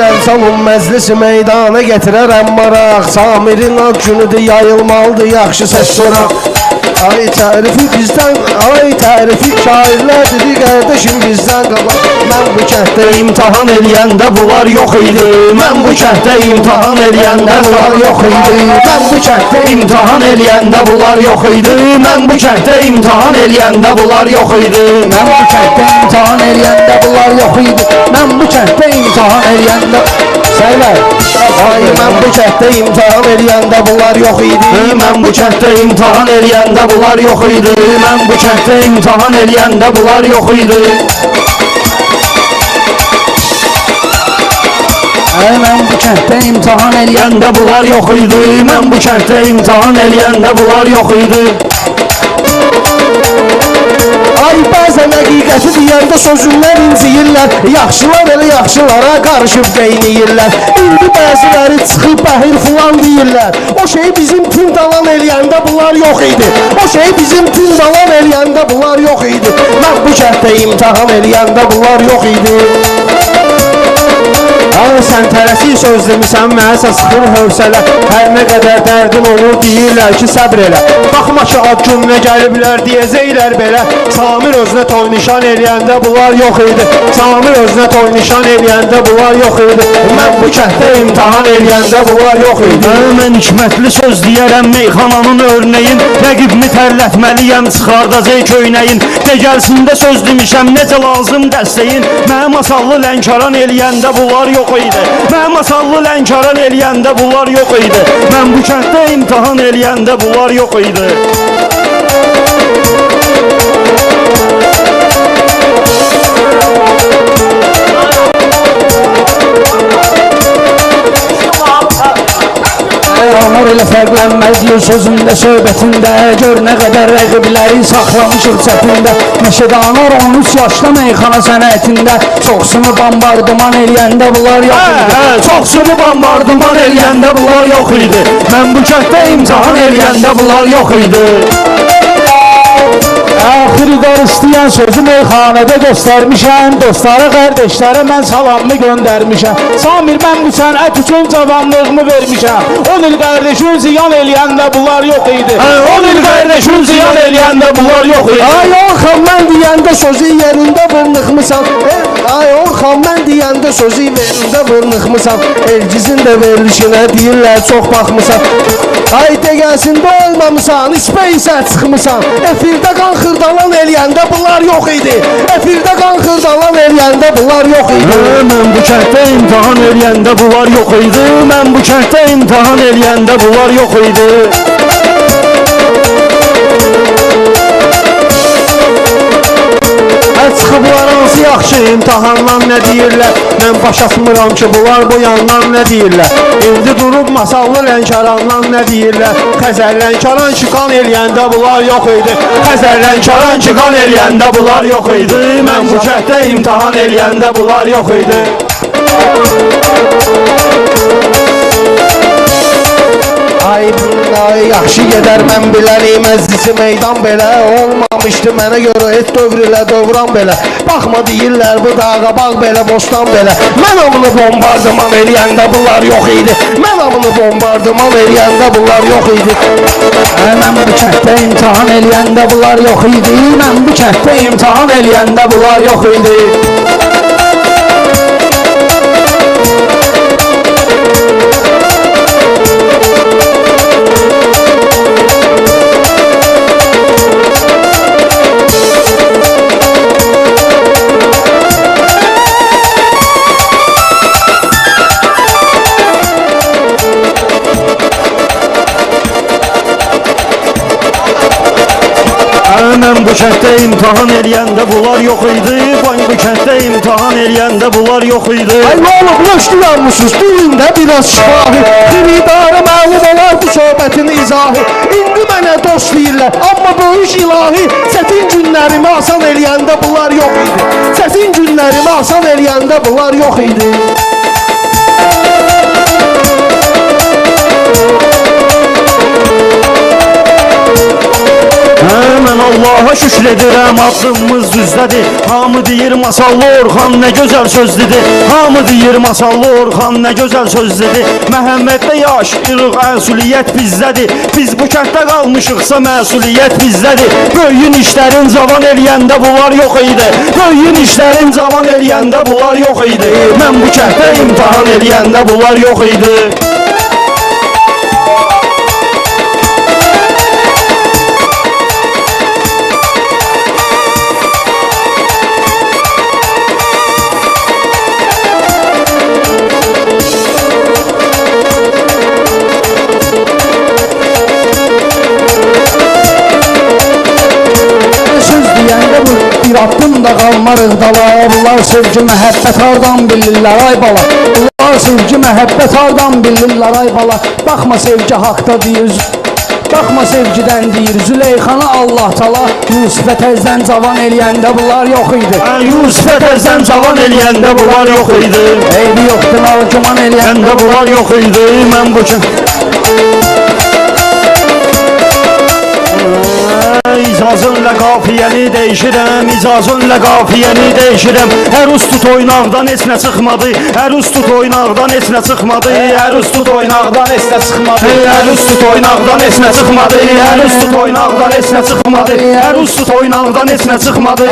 Gəlirəm salon məclisi meydana gətirərəm maraq. Samirin ad günüdür, yayılmalıdır yaxşı səs soraq. Ay tərifi bizdən, ay tərifi şairlər dedi qardaşım bizdən qabaq. Mən bu kənddə imtahan eləyəndə bunlar yox idi. Mən bu kənddə imtahan eləyəndə bunlar yox idi. Mən bu kənddə imtahan eləyəndə bunlar yox idi. Mən bu kənddə imtahan eləyəndə bunlar yox idi. Mən bu kənddə imtahan eləyəndə bunlar yox idi. Mən bu kənddə imtahan eləyəndə Səylər. Ay mən bu kənddə imtahan eləyəndə bunlar yox idi. Mən bu kənddə imtahan eləyəndə bunlar yox idi. Mən bu kənddə imtahan eləyəndə bunlar yox idi. Mən bu kənddə imtahan eləyəndə bunlar yox idi. Mən bu kənddə imtahan eləyəndə bunlar yox idi. Ay bəzən həqiqəti deyəndə sözümlər inciyirlər. Yaxşılar elə yaxşılara qarışıb beyniyirlər. İndi bəziləri çıxıb bəhir filan deyirlər. O şey bizim tindalan eləyəndə bunlar yox idi. O şey bizim tindalan eləyəndə bunlar yox idi. Mən bu kənddə imtahan eləyəndə bunlar yox idi. Ay sən tərəsi söz demişsən, mənəsə sıxır hövsələ. Hər nə qədər dərdin olur deyirlər ki səbr elə. Baxma ki ad gününə gəliblər deyəcəklər belə. Samir özünə toy nişan eləyəndə bunlar yox idi. Samir özünə toy nişan eləyəndə bunlar yox idi. Mən bu kənddə imtahan eləyəndə bunlar yox idi. Mən hikmətli söz deyərəm meyxananın örneyin. Rəqibimi tərlətməliyəm çıxardacaq köynəyin. De gəlsin də söz demişəm necə lazım dəstəyin. Mənim masallı lənkaran eləyəndə bunlar yox idi. Mən masallı lənkaran eləyəndə bunlar yox idi. Mən bu kənddə imtahan eləyəndə bunlar yox idi. Amor elə fərqlənməz yıl sözündə, söhbətində. Gör nə qədər rəqibləri saxlamışıq çətində. Neşədanar 13 yaşda meyxana sənətində. Çoxsunu bombardıman eləyəndə bunlar yox idi. Çoxsunu bombardıman eləyəndə bunlar yox idi. Mən bu kənddə imtahan eləyəndə bunlar yox idi. Axırı qar istəyən sözü meyxanədə göstərmişəm. Dostlara, qardeşlərə mən salamımı göndərmişəm. Samir mən bu sənət üçün cavanlığımı vermişəm. 10 il qardeşin ziyan eləyəndə bunlar yox idi. 10 il qardeşin ziyan eləyəndə bunlar yox idi. Ay Orxan mən deyəndə sözü yerində vırnıqmısan. Ay Orxan mən deyəndə sözü yerində vırnıqmısan. Elgizin də verilişinə deyirlər çox baxmısan. Ay dəgəsində olmamısan, ispeysə çıxmısan. Efirdə qan xırdalan eləyəndə bunlar yox idi. Efirdə qan xırdalan eləyəndə bunlar yox idi. Mən bu kənddə imtahan eləyəndə bunlar yox idi. Mən bu kənddə imtahan eləyəndə bunlar yox idi. Çıxıblar hansı yaxşı imtahandan nə deyirlər. Mən başatmıram ki bunlar bu yandan nə deyirlər. İndi durub masallı lənkarandan nə deyirlər. Xəzər lənkaran çıqan eləyəndə bunlar yox idi. Xəzər lənkaran çıqan eləyəndə bunlar yox idi. Mən bu kənddə imtahan eləyəndə bunlar yox idi. Ay bunlar yaxşı gedər mən bilərim. Məclisi meydan belə olmamışdı mənə görə et dövrülə dövran belə. Baxma deyirlər bu dağa bağ belə bostan belə. Mən onu bombardıman eləyəndə bunlar yox idi. Mən onu bombardıman eləyəndə bunlar yox idi. Mən bu kənddə imtahan eləyəndə bunlar yox idi. Mən bu kənddə imtahan eləyəndə bunlar yox idi. Mən bu kənddə imtahan eləyəndə bunlar yox idi. Mən bu kənddə imtahan eləyəndə bunlar yox idi. Ay nə olub, löşdü yanmışsınız, dilində biraz şifahi. Xiridarı məlum olar bu söhbətin izahı. İndi mənə dost deyirlər, amma böyük ilahi. Çətin günlərimi asan eləyəndə bunlar yox idi. Çətin günlərimi asan eləyəndə bunlar yox idi. Mən Allaha şükür şükredirəm adımız düzdədir. Hamı deyir Masallı Orxan nə gözəl sözdədir. Hamı deyir Masallı Orxan nə gözəl sözdədir. Məhəmməddə yaşayırıq, əsuliyyət bizdədir. Biz bu kənddə qalmışıqsa məsuliyyət bizdədir. Böyüyün işlərin cavan eləyəndə bunlar yox idi. Böyüyün işlərin cavan eləyəndə bunlar yox idi. Mən bu kənddə imtahan eləyəndə bunlar yox idi. Bir addım da qalmarıq dala. Bunlar sevgi məhəbbət hardan bilirlər ay bala. Bunlar sevgi məhəbbət hardan bilirlər ay bala. Baxma sevgi haqda deyir, baxma sevgidən deyir. Züleyxanı Allah tala Yusufə təzdən cavan eləyəndə bunlar yox idi. Yusufə təzdən cavan eləyəndə bunlar yox idi. Eybi yoxdur algıman eləyəndə bunlar yox idi. Mən bu İcazınla qafiyəni dəyişirəm, icazınla qafiyəni dəyişirəm. Hər ustut oynaqdan heç nə çıxmadı, hər ustut oynaqdan heç nə çıxmadı, hər ustut oynaqdan heç nə çıxmadı, hər ustut oynaqdan heç nə çıxmadı, hər ustut oynaqdan heç nə çıxmadı, hər ustut oynaqdan heç nə çıxmadı.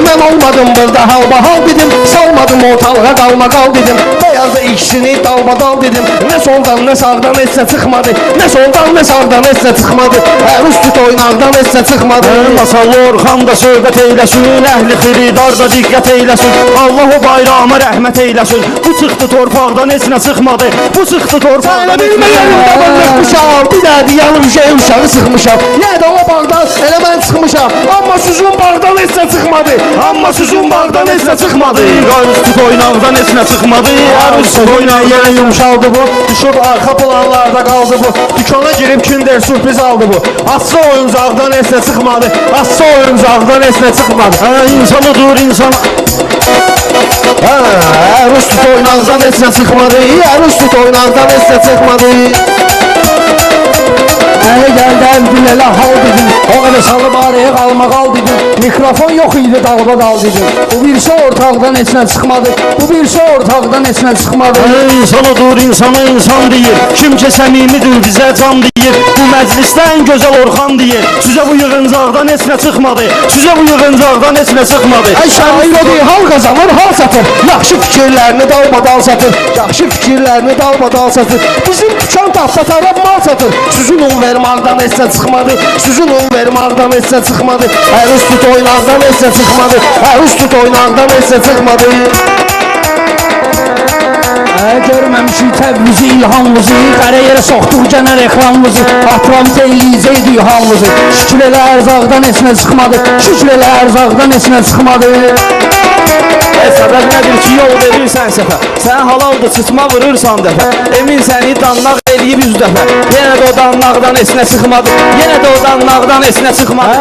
Mən olmadım burada halbahal dedim, salmadım ortalığa qalmaqal dedim. Beyazda ikisini dalbadal dedim, nə soldan nə sağdan heç nə çıxmadı, nə soldan nə sağdan heç nə çıxmadı, hər ustut oynaqdan heç nə çıxmadı. Masallı Orxan da söhbət eyləsin, əhli xiridar da diqqət eyləsin. Allah o bayrama rəhmət eyləsin. Bu çıxdı torpaqdan heç nə çıxmadı, bu çıxdı torpaqdan heç nə çıxmadı. Bir də yanım şey uşağı sıxmışam, yenə də o bağdan elə mən çıxmışam. Amma süzün bağdan heç nə çıxmadı, amma süzün bağdan heç nə çıxmadı. Qarüstut oynaqdan heç nə çıxmadı, qarüstut oynaq yenə yumşaldı bu. Düşüb arxa planlarda qaldı bu. Dükana girib kinder sürpriz aldı bu. Aslı oyuncaqdan heç nə çıxmadı, aslı oyuncaqdan heç nə çıxmadı. İnsanı dur insana. Rüstut oynaqdan heç nə çıxmadı, rüstut oynaqdan heç nə çıxmadı. Gəldən gülələ hal dedim, o qədər salıb araya qalmaqal dedim. Mikrofon yox idi dalbadal dedim. Bu birisi ortaqdan heç nə çıxmadı, bu birisi ortaqdan heç nə çıxmadı. İnsanı dur insana insan deyir, kim ki səmimidir bizə can deyir. Bu məclisdən gözəl Orxan deyir, sizə bu yığıncaqdan heç nə çıxmadı, sizə bu yığıncaqdan heç nə çıxmadı. Şair o deyil, hal qazanır, hal satır. Yaxşı fikirlərini dalbadal satır, yaxşı fikirlərini dalbadal satır. Bizim dükan tapsatarab mal satır. Süzün un vermaqdan heç nə çıxmadı, süzün un vermaqdan heç nə çıxmadı. Ustut oynaqdan heç nə çıxmadı, ustut oynaqdan heç nə çıxmadı. Görməmişik Təbrizi, İlhamımızı, qərə yerə soxduq gənə reklamımızı, atıramız eyləyəcəkdi ilhamımızı. Şükür elə ərzaqdan heç nə çıxmadı, şükür elə ərzaqdan heç nə çıxmadı. Səbəb nədir ki, yol verirsən səfə, sən halaldır, sıçma vurursan dəfə. Emin səni danlaq eləyib 100 dəfə, yenə də o danlaqdan heç nə çıxmadı, yenə də o danlaqdan heç nə çıxmadı.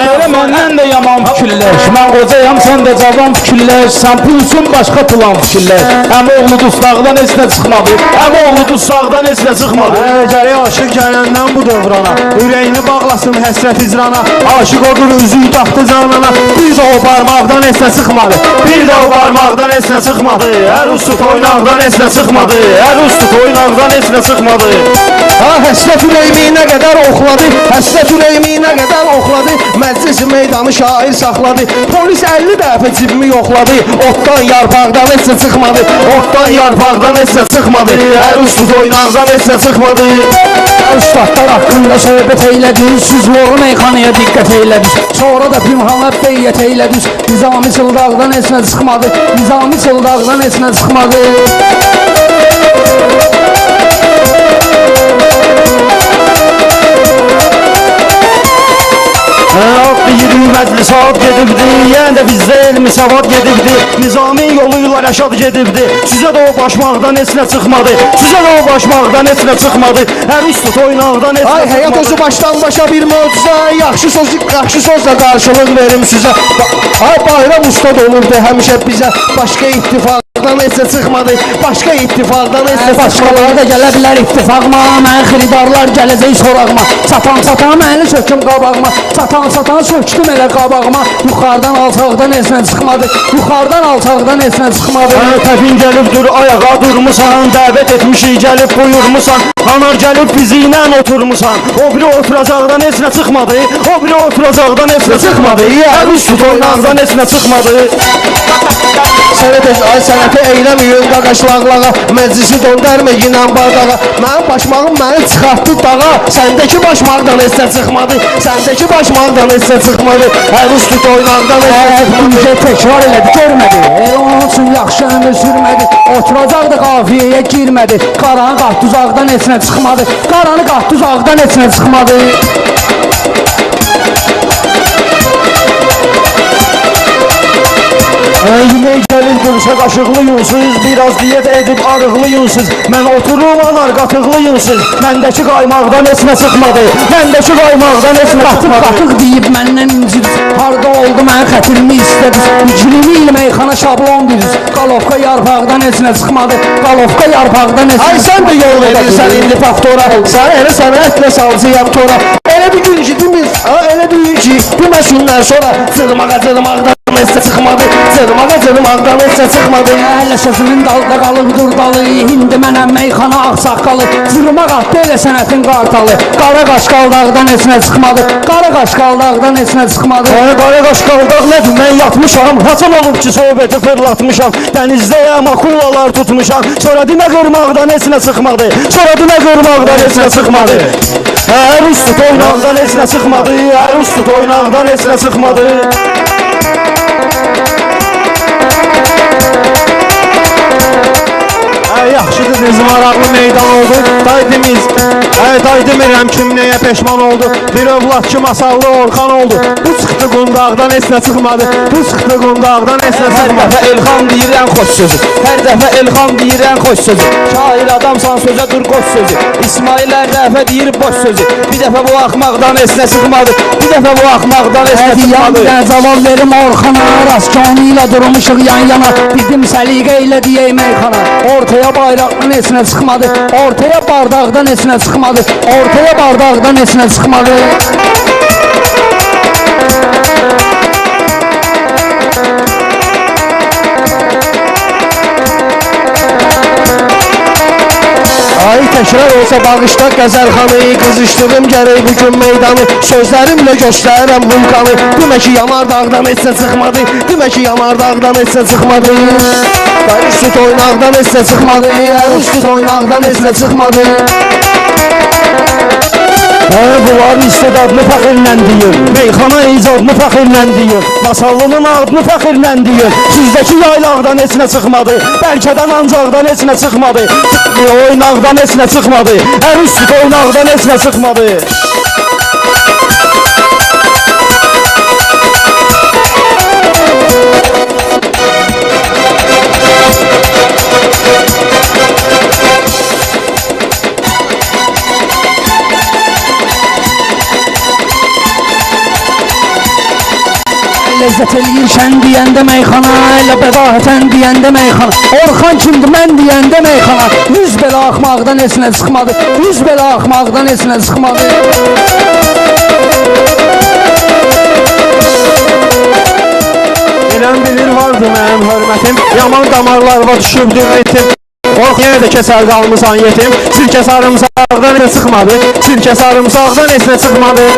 Elə məndən də yaman fikirləş, mən qocayam, sən də cavan fikirləş, sən pul üçün başqa plan fikirləş. Həm oğlu dustaqdan heç nə çıxmadı, həm oğlu dustaqdan heç nə çıxmadı. Gərək aşıq gələndən bu dövrana, ürəyini bağlasın həsrət icrana. Aşıq odur üzü taxtı canana, bir də o barmaqdan heç nə çıxmadı, bir də o barmaqdan heç nə çıxmadı, hər ustut oynaqdan heç nə çıxmadı, hər ustut oynaqdan heç nə çıxmadı. Həsrət ürəyimi nə qədər oxladı, həsrət ürəyimi nə qədər oxladı, məclis meydanı şair saxladı, polis 50 dəfə cibimi yoxladı, otdan yarpaqdan heç nə çıxmadı, otdan yarpaqdan heç nə çıxmadı, hər ustut oynaqdan heç nə çıxmadı. Ustadlar haqqında söhbət eylədik, süzloğu meyxanaya diqqət eylədik, sonra da pimhana beyyət eylədik, Nizami Çıldağdan heç nə çıxmadı, Nizami Çıldağdan heç nə çıxmadı. Məclisat gedibdi, yenə də bizdə elmi savad gedibdi, Nizami yoluyla rəşad gedibdi. Sizə də o başmaqdan heç nə çıxmadı, sizə də o başmaqdan heç nə çıxmadı, hər ustut oynaqdan heç nə çıxmadı. Ay həyat özü başdan başa bir möcüzə, yaxşı sözlə qarşılıq verim sizə. Ay bayram ustad olurdu həmişə bizə, başqa ittifaq ittifaqdan heç nə çıxmadı. Başqa ittifaqdan heç nə çıxmadı. Başqaları da gələ bilər ittifaqma, mən xiridarlar gələcək sorağıma. Çatan məni söküm qabağıma, çatan söktüm elə qabağıma. Yuxarıdan alçaqdan heç nə çıxmadı, yuxarıdan alçaqdan heç nə çıxmadı. Təpin gəlib dur ayağa durmusan, dəvət etmişik gəlib buyurmusan. Anar gəlib bizi ilə oturmusan. O biri oturacaqdan heç nə çıxmadı, o biri oturacaqdan heç nə çıxmadı. Hər üstü toynaqdan heç nə çıxmadı. Sənəti eyləməyin qaqaşlaqlağa, məclisi döndərmə inan bardağa. Mənim başmağım məni çıxartdı dağa, səndəki başmaqdan heç nə çıxmadı, səndəki başmaqdan heç nə çıxmadı. Hər üstü toynaqdan heç nə çıxmadı. Təkrar elədi, görmədi. Onun üçün yaxşı ömür sürmədi. Oturacaqdı qafiyəyə girmədi. Qaranı qatdı uzaqdan heç nə çıxmadı. Qaranı qatdı uzaqdan heç nə çıxmadı. Yemək gəlir qırışa qaşıqlı yunsuz, biraz diyet edib arıqlı yunsuz. Mən oturum anar qatıqlı yunsuz, məndəki qaymaqdan heç nə çıxmadı, məndəki qaymaqdan heç nə çıxmadı. Qatıq deyib məndən incidiz. Harda oldu mənim xətirimi istədiniz. 20 il meyxana şablon diriz. Qalovka yarpaqdan heç nə çıxmadı. Qalovka yarpaqdan heç nə çıxmadı. Ay sən də yol verirsən indi faktora, sən elə sənətlə salcıyam tora. Elə bir gün ki dimiz, elə bir gün ki deməsinlər sonra cırmaqdan heç nə çıxmadı, cırmaqdan heç nə çıxmadı. Hələ sözümün dalda qalıb durdalı. İndi mənəm meyxana ağsaqqalı. Cırmaq atdı elə sənətin qartalı. Qara qaşqaldaqdan heç nə çıxmadı. Qara qaşqaldaqdan heç nə çıxmadı. Qara qaşqaldaq nədir? Mən yatmışam, haçan olub ki sohbəti fırlatmışam. Dənizdəyəm, akulalar tutmuşam. Sonra demə qırmaqdan heç nə çıxmadı, sonra demə qırmaqdan heç nə çıxmadı. Hər üstü toynaqdan heç nə çıxmadı, hər üstü toynaqdan heç nə çıxmadı. Yaxşıdır, biz maraqlı meydan oldu. Demirəm kim nəyə peşman oldu. Bir övlad ki masallı Orxan oldu. Bu çıxdı qundağdan heç nə çıxmadı, bu çıxdı qundağdan heç nə çıxmadı. Hər dəfə Elxan deyirən xoş sözü, hər dəfə Elxan deyirən xoş sözü. Şair adamsan sözə dur qoş sözü. İsmail hər dəfə deyir boş sözü. Bir dəfə bu axmaqdan heç nə çıxmadı, bir dəfə bu axmaqdan heç nə çıxmadı. Mən cavab verim Orxana, Raskani ilə durmuşuq yan yana. Dedim səliqə ilə deyək meyxana. Ortaya bayraqdan heç nə çıxmadı, ortaya bardaqdan heç nə çıxmadı, ortaya bardaqdan heç nə çıxmadı. Ay təkrar olsa bağışda qəzəlxanı, qızışdırım gərək bugün meydanı. Sözlərimlə göstərirəm vulkanı. Demə ki Yanardağdan heç nə çıxmadı, demə ki Yanardağdan heç nə çıxmadı. Hər üstü toynaqdan heç nə çıxmadı, hər üstü toynaqdan heç nə çıxmadı. Bunların istedadını fəxirlə deyir, meyxana icadını fəxirlə deyir, masallının adını fəxirlə deyir. Sizdəki yaylaqdan heç nə çıxmadı, bəlkədən ancaqdan heç nə çıxmadı, oynaqdan heç nə çıxmadı, hər üstü oynaqdan heç nə çıxmadı. Lezzət eləyir şən deyəndə meyxana, elə bədahətən deyəndə meyxana. Orxan kimdir mən deyəndə meyxana. Yüz belə axmaqdan heç nə çıxmadı, yüz belə axmaqdan heç nə çıxmadı. Bilən bilir vardı mənim hörmətim, yaman damarlarıma düşübdü etim. Orx yenə də kəsər qalmısan yetim, sirkə sarımsaqdan heç çıxmadı, sirkə sarımsaqdan heç nə çıxmadı.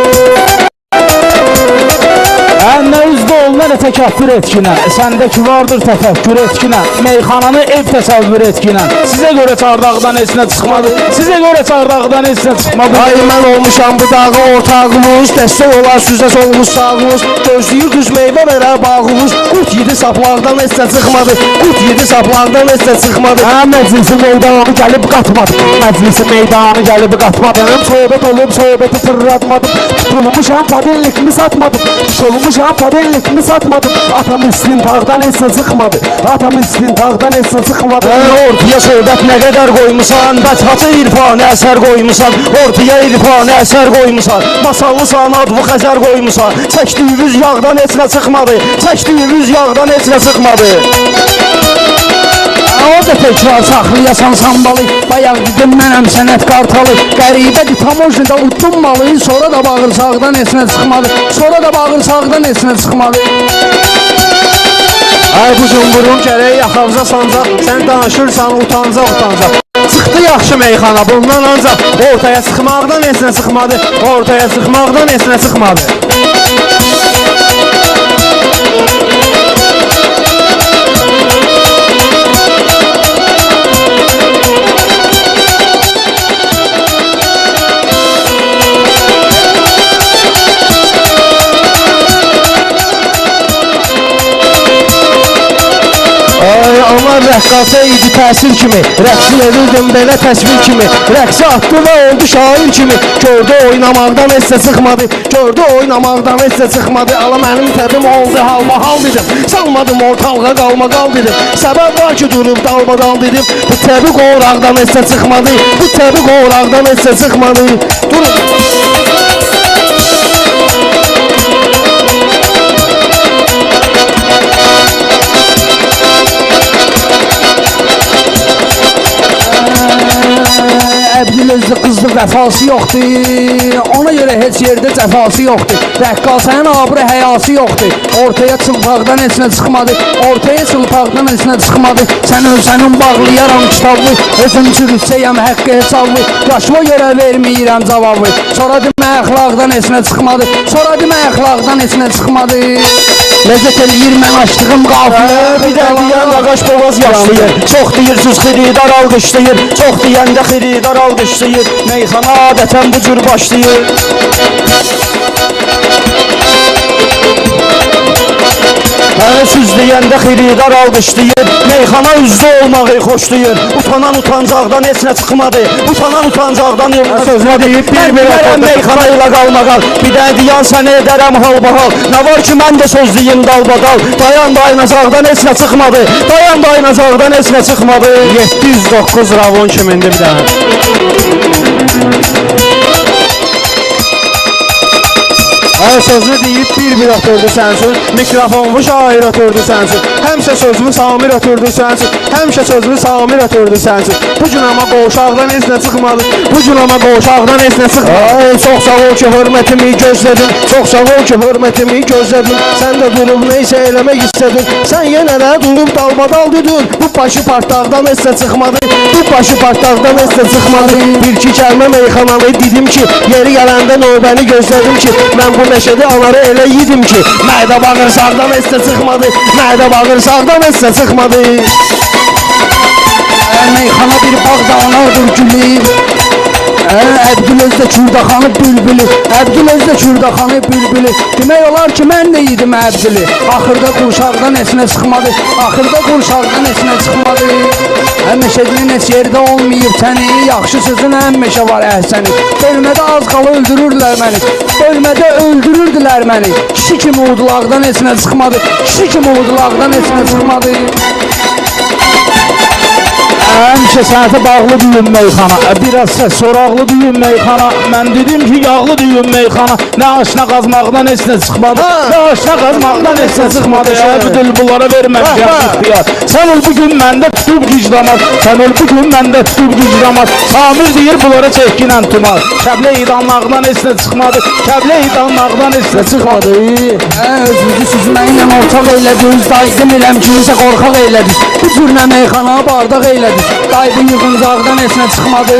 Nə üzdə ol, nə də təkəffür etkinə. Səndəki vardır təfəkkür etkinə. Meyxananı ev təsəvvür etkinə. Sizə görə çardaqdan heç nə çıxmadı, sizə görə çardaqdan heç nə çıxmadı. Ay mən olmuşam bu dağı ortağımız, dəstək olar süzə solmuş sağımız. Gözləyir düz meyvə verər bağımız. Qut yedi saplaqdan heç nə çıxmadı, qut yedi saplaqdan heç nə çıxmadı. Məclisi meydanı gəlib qatmadım, məclisi meydanı gəlib qatmadım. Söhbət olub söhbəti tırratmadım, tutulmuşam padenlikimi satmadım, tutulmuşam padenlikimi satmadım. Atam istintaqdan heç nə çıxmadı, atam istintaqdan heç nə çıxmadı. Ortaya söhbət nə qədər qoymusan, bədhatı irfani əsər qoymusan, ortaya irfani əsər qoymusan, masallısan, adlı xəzər qoymusan, çəkdiyiniz yağdan heç nə çıxmadı, çəkdiyiniz yağdan heç nə çıxmadı. o da təkrar saxlayasan sambalı. Bayaq dedim mənəm sənət qartalı. Qəribədir tamojnida utdum malı. Sonra da bağırsaqdan esinə çıxmadı. Sonra da bağırsaqdan esinə çıxmadı. Ay bu cumburun gərək yaxavza sancaq. Sən danışırsan utancaq. Çıxdı yaxşı meyxana bundan ancaq ortaya çıxmaqdan esinə çıxmadı. Ortaya çıxmaqdan esinə çıxmadı. Ay aman rəqqasə idi təsir kimi. Rəqsi edirdim belə təsvir kimi. Rəqsi atdı və oldu şair kimi. Gördü oynamaqdan heç çıxmadı. Gördü oynamaqdan heç çıxmadı. Ala mənim təbim oldu halma hal dedim. Salmadım ortalığa qalma qal dedim. Səbəb var ki durub dalbadal dedim. Bu təbi qoraqdan heç çıxmadı. Bu təbi qoraqdan heç çıxmadı. Durun. Əbdülözlü qızlı vəfası yoxdur. Ona görə heç yerdə cəfası yoxdur. Rəqqasənin abri həyası yoxdur. Ortaya çılpaqdan esinə çıxmadı. Ortaya çılpaqdan esinə çıxmadı. Sən ölsənin bağlayaram kitabı. Özüm çürütsəyəm həqqı hesabı. Yaşıma görə verməyirəm cavabı. Sonra demə əxlaqdan esinə çıxmadı. Sonra demə əxlaqdan esinə çıxmadı. Ləzzət eləyir mən açdığım qafilə. Bir də deyən ağaç boğaz yaşlayır. Çox deyirsiz xiridar alqışlayır. Çox deyəndə xiridar alqışlayır. Meyxana adətən bu cür başlayır. Siz deyəndə xiridar alqışlayır. Meyxana üzrə olmağı xoşlayır. Utanan utancaqdan heç nə çıxmadı. Utanan utancaqdan Sözünə deyib bir-bir meyxana ilə qalmaqal. Bir də deyən səni edərəm halbahal. Nə var ki mən də sözlüyüm dalbadal. Dayan dayanacaqdan heç nə çıxmadı. Dayan dayanacaqdan heç nə çıxmadı. 709 ravon kimindi bir dənə. Ay sözünü deyib bir-bir ötürdü sənsin. Mikrofonmu şair ötürdü sənsin. Həmişə sözümü Samir ötürdü sənsin. Həmişə sözümü Samir ötürdü sənsin. Bu gün amma qoşaqdan heç nə çıxmadı. Bu gün amma qoşaqdan heç nə çıxmadı. Ay çox sağ ol ki hörmətimi gözlədin. Çox sağ ol ki hörmətimi gözlədin. Sən də durub neysə eləmək istədin. Sən yenə də durub dalbadal dedin. Bu başı partaqdan heç nə çıxmadı. Bu başı partaqdan heç nə çıxmadı. Bir-iki kəlmə meyxanalı dedim ki, yeri gələndə növbəni gözlədim ki, mən bu meşədə anarı elə yedim ki, mədə bağırsaqdan heç nə çıxmadı. Mədə bağırsaqdan heç nə çıxmadı. Meyxana bir bağdanadır gülü. Əbdülözdə Kürdaxanı bülbülü. Əbdülözdə Kürdaxanı bülbülü. Demək olar ki mən də yedim Əbdülü. Axırda qurşaqdan esinə çıxmadı. Axırda qurşaqdan esinə çıxmadı. Meşədiyin heç yerdə olmayıb səni. Yaxşı sözün meşə var əhsəni. Bölmədə az qala öldürürdülər məni. Bölmədə öldürürdülər məni. Kişi kimi udulaqdan esinə çıxmadı. Kişi kimi udulaqdan esinə çıxmadı. Həmişə sənətə bağlı düyün meyxana. Biraz səs soraqlı düyün meyxana. Mən dedim ki yağlı düyün meyxana. Nə aşına qazmaqdan heç nə çıxmadı. Nə aşına qazmaqdan heç nə çıxmadı. Əbdül bunlara verməmişəm ixtiyar. Sən ol bugün məndə tutub gicdamat. Sən ol bugün məndə tutub gicdamat. Samir deyir bunlara çəkkinən tumat. Kəblə idanlaqdan heç nə çıxmadı. Kəblə idanlaqdan heç nə çıxmadı. Özünüzü süzməklə ortaq elədiniz. Daydım eləm kimisə qorxaq elədiniz. Bu cür nə meyxana bardaq elədiniz. Daybın yığıncaqdan heç nə çıxmadı.